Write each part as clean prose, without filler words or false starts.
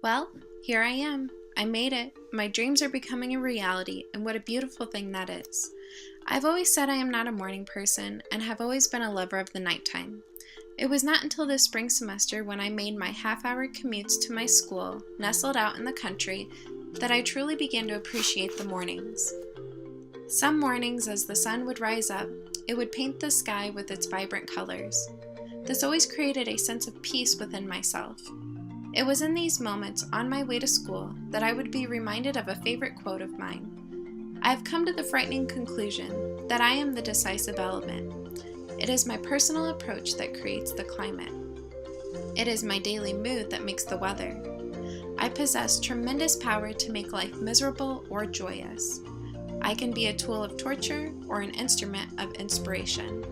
Well, here I am. I made it. My dreams are becoming a reality, and what a beautiful thing that is. I've always said I am not a morning person and have always been a lover of the nighttime. It was not until this spring semester when I made my half-hour commutes to my school, nestled out in the country, that I truly began to appreciate the mornings. Some mornings, as the sun would rise up, it would paint the sky with its vibrant colors. This always created a sense of peace within myself. It was in these moments, on my way to school, that I would be reminded of a favorite quote of mine. I have come to the frightening conclusion that I am the decisive element. It is my personal approach that creates the climate. It is my daily mood that makes the weather. I possess tremendous power to make life miserable or joyous. I can be a tool of torture or an instrument of inspiration.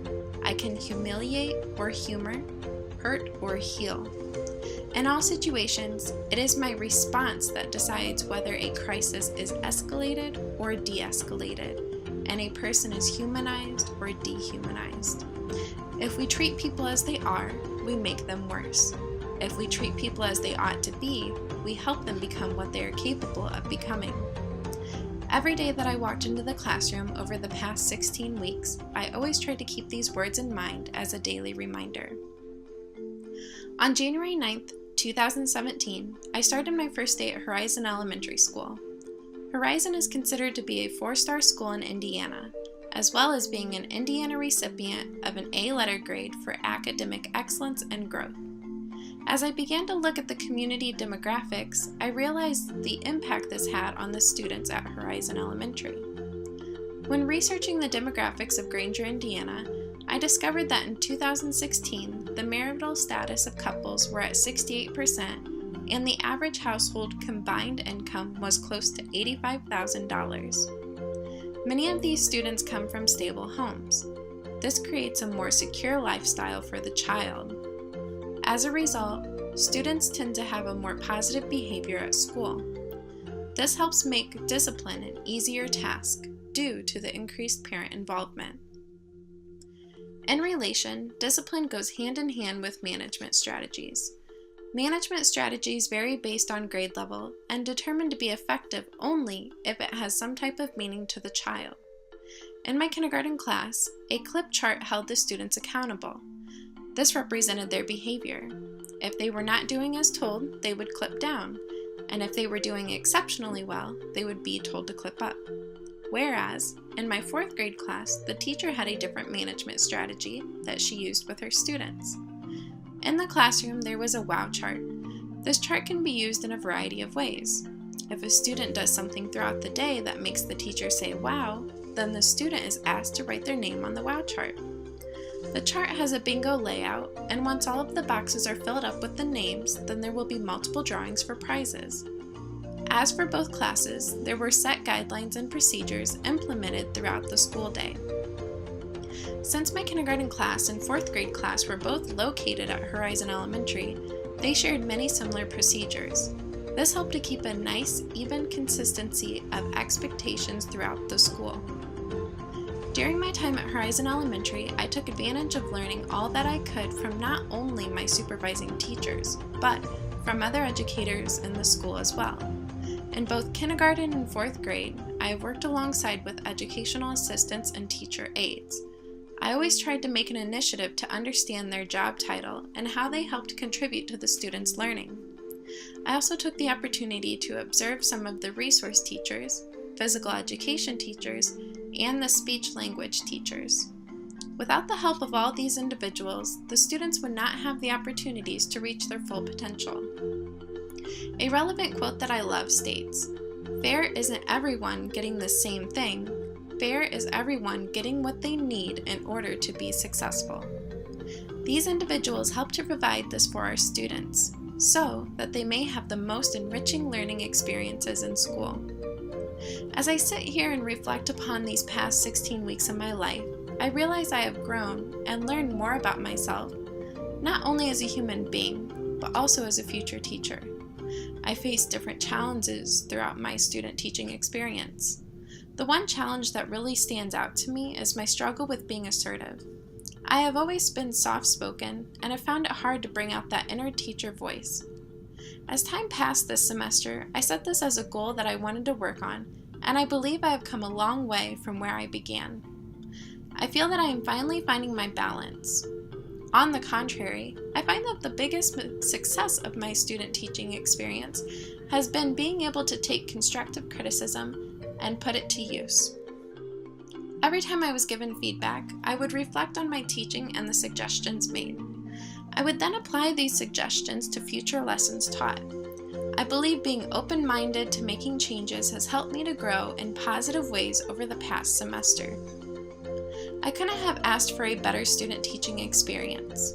I can humiliate or humor, hurt or heal. In all situations, it is my response that decides whether a crisis is escalated or de-escalated, and a person is humanized or dehumanized. If we treat people as they are, we make them worse. If we treat people as they ought to be, we help them become what they are capable of becoming. Every day that I walked into the classroom over the past 16 weeks, I always tried to keep these words in mind as a daily reminder. On January 9th, 2017, I started my first day at Horizon Elementary School. Horizon is considered to be a 4-star school in Indiana, as well as being an Indiana recipient of an A letter grade for academic excellence and growth. As I began to look at the community demographics, I realized the impact this had on the students at Horizon Elementary. When researching the demographics of Granger, Indiana, I discovered that in 2016, the marital status of couples were at 68%, and the average household combined income was close to $85,000. Many of these students come from stable homes. This creates a more secure lifestyle for the child. As a result, students tend to have a more positive behavior at school. This helps make discipline an easier task due to the increased parent involvement. In relation, discipline goes hand in hand with management strategies. Management strategies vary based on grade level and determined to be effective only if it has some type of meaning to the child. In my kindergarten class, a clip chart held the students accountable. This represented their behavior. If they were not doing as told, they would clip down, and if they were doing exceptionally well, they would be told to clip up. Whereas, in my 4th grade class, the teacher had a different management strategy that she used with her students. In the classroom, there was a wow chart. This chart can be used in a variety of ways. If a student does something throughout the day that makes the teacher say wow, then the student is asked to write their name on the wow chart. The chart has a bingo layout, and once all of the boxes are filled up with the names, then there will be multiple drawings for prizes. As for both classes, there were set guidelines and procedures implemented throughout the school day. Since my kindergarten class and 4th grade class were both located at Horizon Elementary, they shared many similar procedures. This helped to keep a nice, even consistency of expectations throughout the school. During my time at Horizon Elementary, I took advantage of learning all that I could from not only my supervising teachers, but from other educators in the school as well. In both kindergarten and 4th grade, I have worked alongside with educational assistants and teacher aides. I always tried to make an initiative to understand their job title and how they helped contribute to the students' learning. I also took the opportunity to observe some of the resource teachers, physical education teachers, and the speech-language teachers. Without the help of all these individuals, the students would not have the opportunities to reach their full potential. A relevant quote that I love states, "Fair isn't everyone getting the same thing. Fair is everyone getting what they need in order to be successful." These individuals help to provide this for our students, so that they may have the most enriching learning experiences in school. As I sit here and reflect upon these past 16 weeks of my life, I realize I have grown and learned more about myself, not only as a human being, but also as a future teacher. I faced different challenges throughout my student teaching experience. The one challenge that really stands out to me is my struggle with being assertive. I have always been soft-spoken and have found it hard to bring out that inner teacher voice. As time passed this semester, I set this as a goal that I wanted to work on, and I believe I have come a long way from where I began. I feel that I am finally finding my balance. On the contrary, I find that the biggest success of my student teaching experience has been being able to take constructive criticism and put it to use. Every time I was given feedback, I would reflect on my teaching and the suggestions made. I would then apply these suggestions to future lessons taught. I believe being open-minded to making changes has helped me to grow in positive ways over the past semester. I couldn't have asked for a better student teaching experience.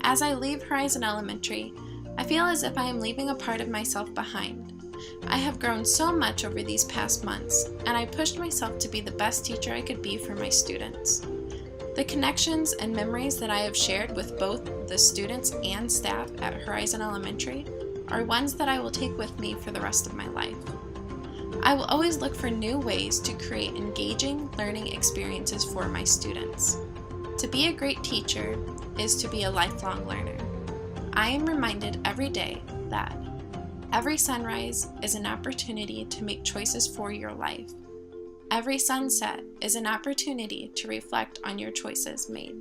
As I leave Horizon Elementary, I feel as if I am leaving a part of myself behind. I have grown so much over these past months, and I pushed myself to be the best teacher I could be for my students. The connections and memories that I have shared with both the students and staff at Horizon Elementary are ones that I will take with me for the rest of my life. I will always look for new ways to create engaging learning experiences for my students. To be a great teacher is to be a lifelong learner. I am reminded every day that every sunrise is an opportunity to make choices for your life. Every sunset is an opportunity to reflect on your choices made.